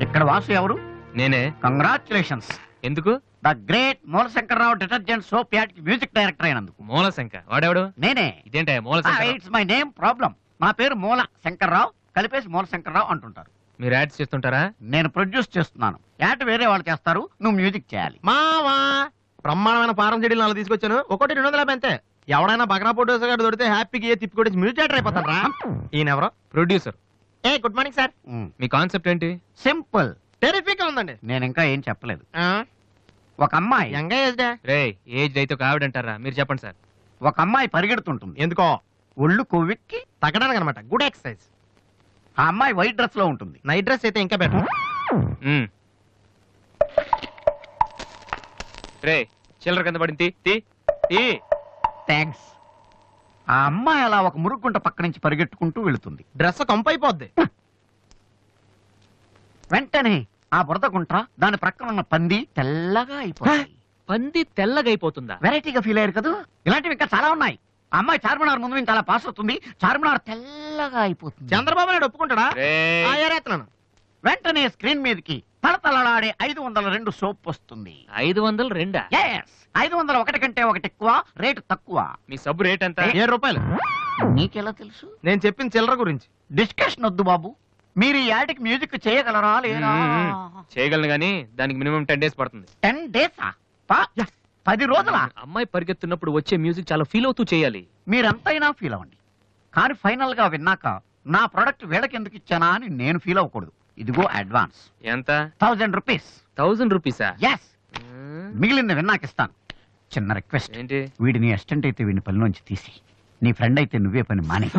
ఇక్కడ వాసు ఎవరు? నేనే. కంగ్రాచులేషన్స్. ఎందుకు? The great Moolashankararao detergent soap ad కి మ్యూజిక్ డైరెక్టర్ అయినందుకు. మూలశంకర్ వాడెవడు? నేనే. ఇదేంటే Moolashankar? It's my name problem. నా పేరు మూల శంకర్రావు, కలిపేసి మూలశంకర్రావు అంటుంటారు. మీరు యాడ్స్ చేస్తుంటారా? నేను ప్రొడ్యూస్ చేస్తున్నాను. యాడ్ వేరే వాళ్ళు చేస్తారు, నువ్వు మ్యూజిక్ చేయాలి. మావా బ్రహ్మాండమైన పారం చెడీలు నాలుగు తీసుకొచ్చాను. ఒకటి 250 అంతే. ఎవడైనా బగ్రా ప్రొడ్యూసర్ గారు దొరికితే హ్యాపీగా తిప్పుకొచ్చి మ్యూజిక్ డైరెక్టర్ అయిపోతారా? ఈయన ఎవరో producer. A good morning sir. Me concept ఏంటి? సింపుల్, టెరిఫిక్ ఉందండి. నేను ఇంకా ఏం చెప్పలేదు. ఒక అమ్మాయి యంగ్ ఏజ్ రే ఏజ్ అయితే ఒక ఆవిడ అంటారా? మీరు చెప్పండి సార్. ఒక అమ్మాయి పరిగెడుతుంటుంది. ఎందుకో? ఒళ్ళు కొవ్వెక్కి తగ్గడానికి అనమాట. Good exercise. ఆ అమ్మాయి వైట్ డ్రెస్ లో ఉంటుంది. నైట్ డ్రెస్ అయితే ఇంకా బెటర్. రే చిల్లర కింద పడింది. థ్యాంక్స్. ఆ అమ్మాయి అలా ఒక మురుగుంట పక్క నుంచి పరిగెట్టుకుంటూ వెళుతుంది. డ్రెస్ కంపు అయిపోద్ది. వెంటనే ఆ బురద గుంట, దాని ప్రక్కన ఉన్న పంది తెల్లగా అయిపోతుంది. పంది తెల్లగా అయిపోతుందా? వెరైటీగా ఫీల్ అయ్యారు కదా. ఇలాంటివి ఇంకా చాలా ఉన్నాయి. ఆ అమ్మాయి చార్మినార్ ముందు నుంచి అలా పాస్ అవుతుంది, చార్మినార్ తెల్లగా అయిపోతుంది. చంద్రబాబు నాయుడు ఒప్పుకుంటాడా? వెంటనే స్క్రీన్ మీదకి తలతలలాడే 502 సోప్ వస్తుంది. 502? 501 కంటే ఒకటి ఎక్కువ, రేటు తక్కువ. మీ సబ్బు రేట్ ఎంత? 7 రూపాయలు. నీకెలా తెలుసు? నేను చెప్పిన చిల్లర గురించి. డిస్కషన్ వద్దు బాబు. మీరు ఈ యాడ్కి మ్యూజిక్ చేయగలరా లేదా? చేయగలను గానీ దానికి మినిమం 10 days పడుతుంది. 10 days? 10 రోజుల? అమ్మాయి పరిగెత్తున్నప్పుడు వచ్చే మ్యూజిక్ చాలా ఫీల్ అవుతూ చేయాలి. మీరంతైనా ఫీల్ అవ్వండి, కానీ ఫైనల్ గా విన్నాక నా ప్రొడక్ట్ వీళ్ళకి ఎందుకు ఇచ్చానా అని నేను ఫీల్ అవ్వకూడదు. ఇదిగో అడ్వాన్స్. ఎంత? 1000 రూపీస్. 1000 రూపీసా? ఎస్. మిగిలింది విన్నాక ఇస్తాను. చిన్న రిక్వెస్ట్. ఏంటి? వీడి నీ అసిస్టెంట్ అయితే వీడిని పనిలోంచి తీసి, నీ ఫ్రెండ్ అయితే నువ్వే పని మానే.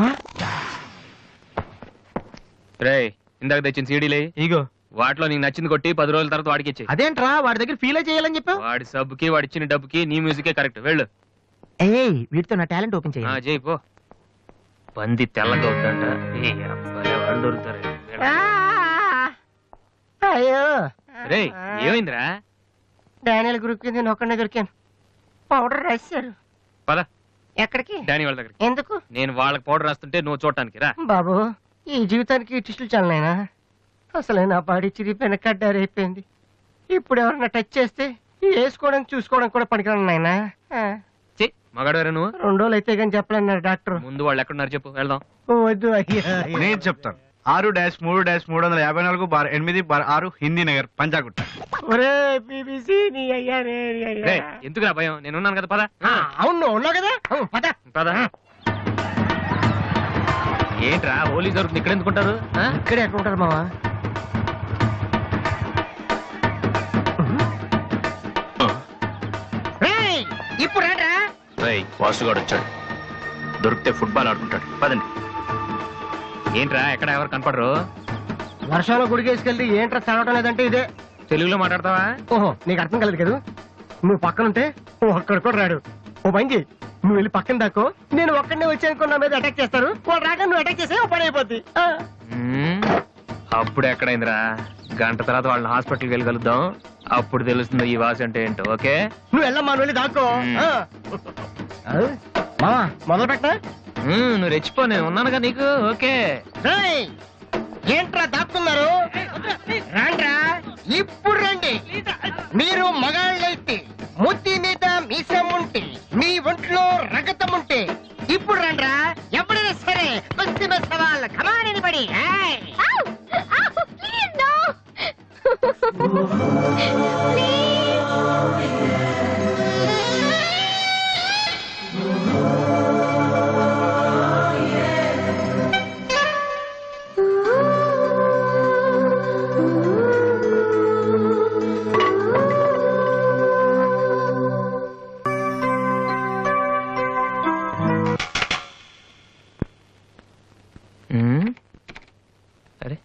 రే ఇందాక తెచ్చిన సీడీలే ఇగో. వాటిలో నీకు నచ్చింది కొట్టి 10 రోజుల తర్వాత వాడికి ఇచ్చే. అదేంట్రా వాడి దగ్గర ఫీల్ చేయాలని చెప్పావు? వాడి సబ్బుకి వాడి ఇచ్చిన డబ్బుకి నీ మ్యూజికే కరెక్ట్. వెళ్ళు. వీటితో నా టాలెంట్ ఓపెన్ చేయాలి. చేయి పో. పంది తెల్లగా అవుతుంట. వాళ్ళు దొరుకుతారు. అయ్యో రే ఏమైందిరా? డానియల్ గ్రూప్ కి నేను ఒక్కడే దొరికాను. పౌడర్ రాశారు. పద. ఎక్కడికి? డానీ వాళ్ళ దగ్గర. ఎందుకు? నేను వాళ్ళకి పౌడర్ రాస్తుంటే నువ్వు చూడటానికి రా. బాబు ఈ జీవితానికి టిస్టులు చాలనైనా. అసలే నా బాడీ చిరిగిపోయిన కడ్డారైపోయింది. ఇప్పుడు ఎవరన్నా టచ్ చేస్తే వేసుకోవడానికి చూసుకోవడానికి కూడా పనికిరాను నాయనా. మగాడు నువ్వు? 2 రోజులు అయితే కానీ చెప్పలేన్నారు డాక్టర్. ముందు వాళ్ళు ఎక్కడున్నారు చెప్పు, వెళ్దాం. వద్దు అయ్యా. నేను చెప్తాను. 6-3-353-8/6 హిందీ నగర్ పంజాగుట్ట. ఎందుకురా భయం? నేను ఉన్నాను కదా. పద. అవును ఉన్నావు కదా. పద పద. ఏంట్రా హోలీ జరుగుతుంది ఇక్కడ ఎందుకుంటారు? ఇక్కడే ఎక్కడ ఉంటారు మావా? ఇప్పుడు వాసుగాడు వచ్చాడు. దొరికితే ఫుట్బాల్ ఆడుకుంటాడు. పదండి. ఏంట్రా ఎక్కడ ఎవరు కనపడరు? వర్షంలో గుడికేసుకెళ్ళి ఏంట్రా చదవటం లేదంటే ఇదే. తెలుగులో మాట్లాడతావా? ఓహో నీకు అర్థం కలదు కదా. నువ్వు పక్కనుంటే ఒక్కడ కూడా రాడు. ఓ పని చేయి, నువ్వు వెళ్ళి పక్కన దాకో. నేను ఒక్కడనే వచ్చానుకో నా మీద అటాక్ చేస్తారు. వాడు రాక నువ్వు అటాక్ చేస్తే పని అయిపోద్ది. అప్పుడు ఎక్కడైందిరా? గంట తర్వాత వాళ్ళని హాస్పిటల్కి వెళ్ళి కలుద్దాం. అప్పుడు తెలుస్తుంది ఈ వాసి అంటే ఏంటో. ఓకే నువ్వు వెళ్ళమ్మా, నువ్వు వెళ్ళి దాకో. మామా మొదలు పెట్టా. నువ్వు రెచ్చిపో, నేను ఉన్నానుగా నీకు. ఓకే ఏంట్రా దాక్కున్నారు? రాండ్రా ఇప్పుడు రండి. మీరు మగాళ్ళైతే ముత్తి మీద మీసముంటే, మీ ఒంట్లో రగతముంటే ఇప్పుడు రండ్రా. ఎవరైనా సరే పశ్చిమ సవాల్ కమాని పడి. అరే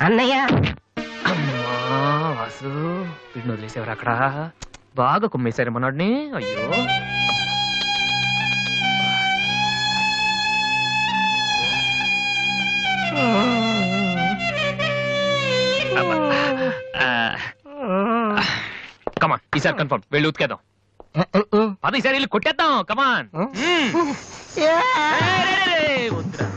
అన్నయ్య. వాసు వీడిని వదిలేసేవారు అక్కడ. బాగా కుమ్మేశారు మనోడిని. అయ్యో కమాన్. ఈసారి కన్ఫర్మ్ వెళ్ళి ఉతికేద్దాం. పద ఈసారి వెళ్ళి కొట్టేద్దాం. కమాన్. వద్దురా.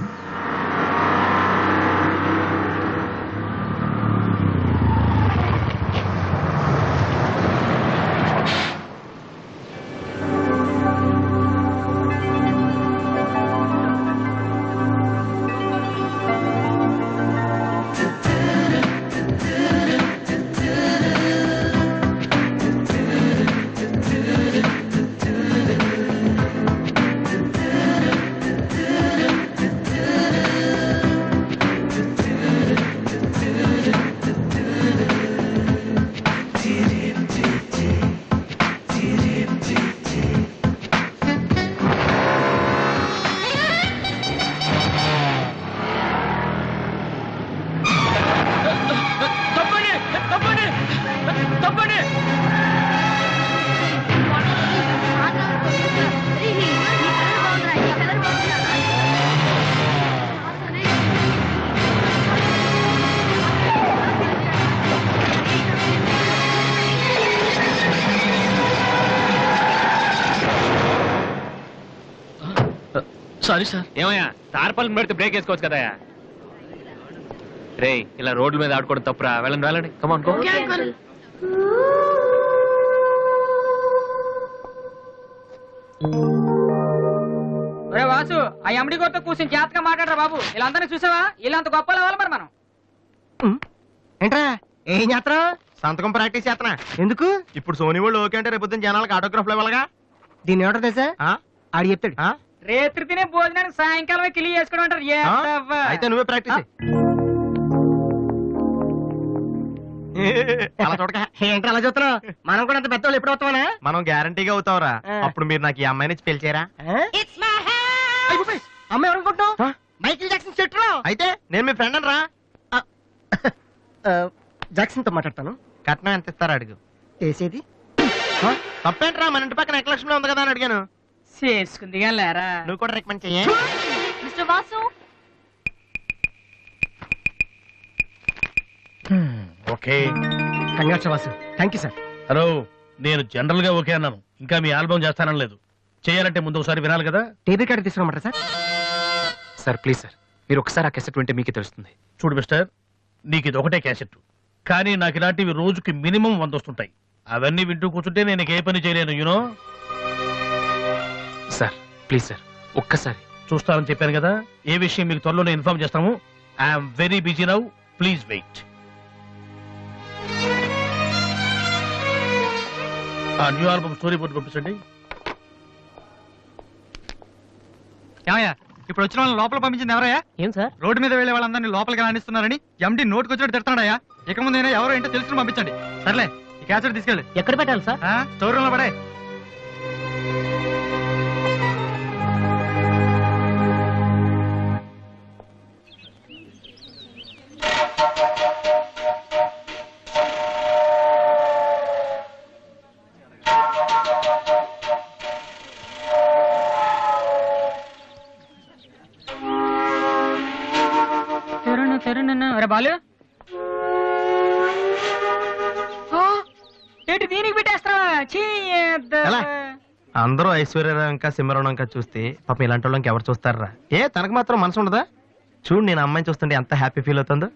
Sorry sir. ఏమయ్యా తార్పాలను పెడితే బ్రేక్ వేసుకోవచ్చు కదా. రే ఇలా రోడ్ల మీద ఆడుకోవడం తప్పురా. వెళ్ళండి వెళ్ళండి. Come on go. ఒరే వాసు, ఆ ఎమ్డి కొట్ట కూర్చొని జాతగా మాట్లాడరా బాబు. వీళ్ళందరినీ చూసావా? వీళ్ళంత గొప్ప అవ్వాలి మరి మనం. ఏంట్రా ఏం చేస్తాం? సంతకం ప్రాక్టీస్ చేస్తున్నా. ఎందుకు? ఇప్పుడు సోనీ వాళ్ళు ఓకే అంటే రేపు పొద్దున్న జనాలకు ఆటోగ్రాఫ్లు ఇవ్వాలిగా. దీన్ని ఏమంటారు తెలుసా? ఆడి చెప్తాడు. రేత్రి తినే భోజనానికి సాయంకాలమే కిలి చేసుకోవడం అంటారు. ఏ అవ్వ. అయితే నువ్వే ప్రాక్టీస్ అలా చూడక. ఏంట్రా అలా చూస్తున్నావు? మనం కూడా అంత పెద్దవాళ్ళు ఎప్పుడు వస్తామనా? మనం గ్యారంటీగా అవుతావురా. అప్పుడు మీరు నాకు ఈ అమ్మాయిని ఇచ్చి పిలిచారా? అమ్మ ఎవరనుకుంటున్నావు? మైకిల్ జాక్సన్ చెట్టు. అయితే నేను మీ ఫ్రెండ్ అని రా. జాక్సన్ తో మాట్లాడతాను. కట్నం ఎంత ఇస్తారా అడుగు. చేసేది తప్పేంట్రా, మన ఇంటి పక్కన ఎక్లక్ష్మిలో ఉంది కదా అని అడిగాను. చేసుకుంది లేరా. నువ్వు కూడా రికమెండ్ చెయ్యి. Mister Vasu, okay. Congrats Vasu. Thank you sir. Hello, నేను జనరల్ గా ఓకే అన్నాను. ఇంకా మీ ఆల్బమ్ చేస్తానని లేదు. చేయాలంటే ముందు ఒకసారి వినాలి కదా. టేబుల్ కార్డు తీసుకురమ్మంటారా సార్? సార్ ప్లీజ్ సార్, మీరు ఒకసారి ఆ కెసెట్ వింటే మీకే తెలుస్తుంది. చూడు మిస్టర్, నీకు ఇది ఒకటే క్యాసెట్, కానీ నాకు ఇలాంటివి రోజుకి మినిమం 100 వస్తుంటాయి. అవన్నీ వింటూ కూర్చుంటే నేను ఏ పని చేయలేను. యూనో. సార్ ప్లీజ్ సార్, ఒక్కసారి చూస్తానని చెప్పాను కదా. ఏ విషయం మీకు త్వరలోనే ఇన్ఫార్మ్ చేస్తాము. I'm very busy now, please wait. ఆ న్యూ ఆల్బమ్ స్టోరీ బోర్డు పంపించండి. ఇప్పుడు వచ్చిన వాళ్ళని లోపల పంపించింది ఎవరయ్యా? ఏం సార్? రోడ్డు మీద వెళ్లే వాళ్ళందరినీ లోపలికి రాణిస్తున్నారని ఎండి నోటుకు వచ్చినట్టు తిడతాడయ్యా. ఇక ముందైనా ఎవరో ఏంటో తెలుసుకుని పంపించండి. సర్లే, ఈ క్యాసెట్ తీసుకెళ్ళి ఎక్కడ పెట్టాలి సార్? స్టోర్ రూమ్ లో పడే. ఒరే బాలు, ఏంటి దీనికి పెట్టేస్తావా? ఎలా? అందరూ ఐశ్వర్యరావు ఇంకా సింహరావు ఇంకా చూస్తే పాపం ఇలాంటి వాళ్ళకి ఎవరు చూస్తారా? ఏ తనకు మాత్రం మనసు ఉండదా? చూడు, నేను అమ్మాయిని చూస్తుంటే ఎంత హ్యాపీ ఫీల్ అవుతుందో.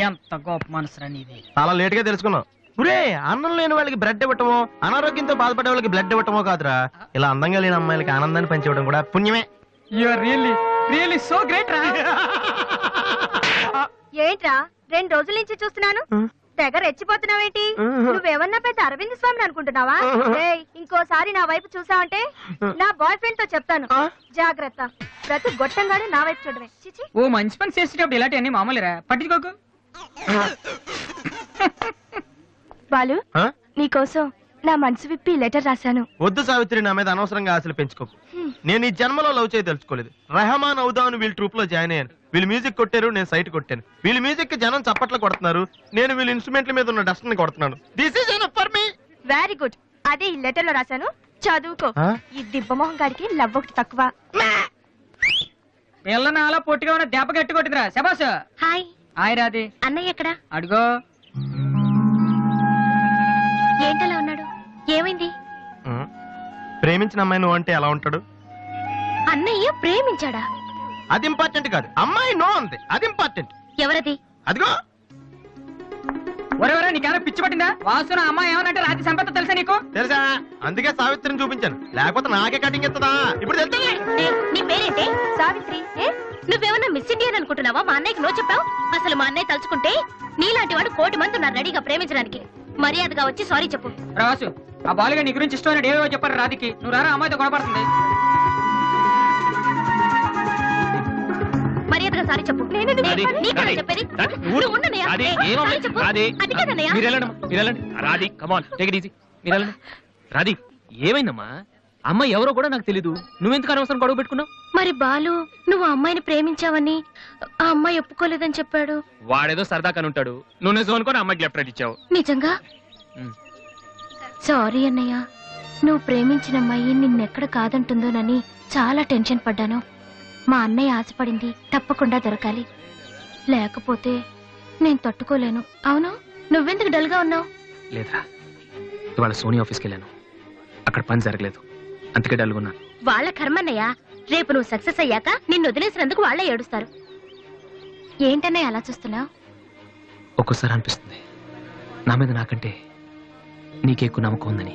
ఎంత గొప్ప మనసురా నీది. చాలా లేట్ గా తెలుసుకున్నావు. ఒరే, అన్నం లేని వాళ్ళకి బ్లడ్ ఇవ్వటమో, అనారోగ్యంతో బాధపడే వాళ్ళకి బ్లడ్ ఇవ్వటమో కాదురా, ఇలా అందంగా లేని అమ్మాయిలకి ఆనందాన్ని పంచివ్వడం కూడా పుణ్యమే. You are really so great రా. ఏంట్రా 2 రోజుల నుంచి చూస్తున్నాను, తెగ రెచ్చిపోతున్నావేంటి? నువ్వేమన్నా పెద్ద అరవింద్ స్వామిని అనుకుంటున్నావా? ఏయ్, ఇంకోసారి నా వైపు చూసావంటే నా బాయ్ ఫ్రెండ్ తో చెప్తాను. జాగ్రత్త. ప్రతి గొట్టంగానే నా వైపు చూడవే. చిచి. ఓ మంచి పని చేసేటప్పుడు ఇలాంటివన్నీ మామూలురా, పట్టించుకోకు. బాలు, నీకోసం నా మనసు విప్పి లెటర్ రాశాను. వద్దు సావిత్రి, నా మీద అనవసరంగా ఆశలు పెంచుకోకు. నేను ఈ జన్మలో లవ్ చేయ తెలుసుకోలేదు. రెహమాన్ అవుదామని వీళ్ళ ట్రూప్ లో జాయిన్ అయ్యాను. వీళ్ళు మ్యూజిక్ కొట్టారు, నేను సైట్ కొట్టాను. వీళ్ళ మ్యూజిక్ కి జనం చప్పట్లు కొడుతున్నారు, నేను వీళ్ళ ఇన్స్ట్రుమెంట్ల మీద ఉన్న డస్ట్ ని కొడుతున్నాను. This is enough for me. Very good. అదే ఈ లెటర్ లో రాశాను, చదువుకో. ఈ దిబ్బమోహం గారికి లవ్ ఒకటి తక్కువ. పిల్లని అలా పొట్టిగా ఉన్న దెబ్బ గట్టి కొట్టిందిరా. శబాస్. హాయ్. హాయ్ రాది. అన్నయ్య ఎక్కడా? అడుగో. ప్రేమించిన అమ్మాయి నువ్వు అంటే ఎలా ఉంటాడు? అన్నయ్య ప్రేమించాడా? అది ఇంపార్టెంట్ కాదు, అమ్మాయి నో అంతే, అది ఇంపార్టెంట్. ఎవరది? అదిగో ఒరే నీకేమైనా పిచ్చి పట్టిందా? వాసు నా అమ్మాయి ఏమనంటే రాత్రి సంపద తెలుసా నీకు? తెలుసా, అందుకే సావిత్రిని చూపించాను, లేకపోతే నాకే కటింగ్ ఇస్తుందా? ఇప్పుడు తెలుస్తుంది. నీ పేరేంటి? సావిత్రి. నువ్వేమన్నా మిస్ ఇండియన్ అనుకుంటున్నావా? మా అన్నయ్యకి నో చెప్పావు. అసలు మా అన్నయ్య తలుచుకుంటే నీలాంటి వాడు 1,000,000 మంది ఉన్నారు రెడీగా ప్రేమించడానికి. మర్యాదగా వచ్చి సారీ చెప్పు. ఒరే వాసు, ఆ బాలుగా నీ గురించి ఇష్టమైన ఏవో చెప్పారు రాధికి. నువ్వు రారా, అమ్మాయితో గొడవపడుతుంది. మర్యాదగా సారీ చెప్పు. రాధి, నీకేనా రాధి, చెప్పేది? రాధి, నువ్వు ఉండనయ్యా. రాధి, ఏ, ఏమో, సారీ చెప్పు. రాధి, అది కాదన్నయ్యా. మీరు వెళ్ళండి Radhi, come on take it easy. మీరు వెళ్ళండి. రాధి, ఏమైందమ్మా? అమ్మాయి ఎవరో కూడా నాకు తెలీదు, నువ్వెందుకు అనవసరం గొడవ పెట్టుకున్నావు? మరి బాలు నువ్వు ఆ అమ్మాయిని ప్రేమించావని ఆ అమ్మాయి ఒప్పుకోలేదని చెప్పాడు. వాడేదో సరదా కని ఉంటాడు, నువ్వు నిజం అనుకొని అమ్మాయికి లెఫ్ట్ రైట్ ఇచ్చావు. నిజంగా? ఉమ్. సారీ అన్నయ్య, నువ్వు ప్రేమించిన అమ్మాయి నిన్నెక్కడ కాదంటుందోనని చాలా టెన్షన్ పడ్డాను. మా అన్నయ్య ఆశపడింది తప్పకుండా దొరకాలి, లేకపోతే నేను తట్టుకోలేను. అవును, నువ్వెందుకు డల్గా ఉన్నావు? లేదురా, ఇవాళ సోనీ ఆఫీస్కి వెళ్ళాను, అక్కడ పని జరగలేదు, అందుకే డల్గున్నాను. వాళ్ళ కర్మన్నయ్య, రేపు నువ్వు సక్సెస్ అయ్యాక నిన్ను వదిలేసినందుకు వాళ్ళే ఏడుస్తారు. ఏంటన్నయ్య అలా చూస్తున్నావు? ఒక్కోసారి అనిపిస్తుంది నా మీద నాకంటే నీకే ఎక్కువ నమ్మకం ఉందని.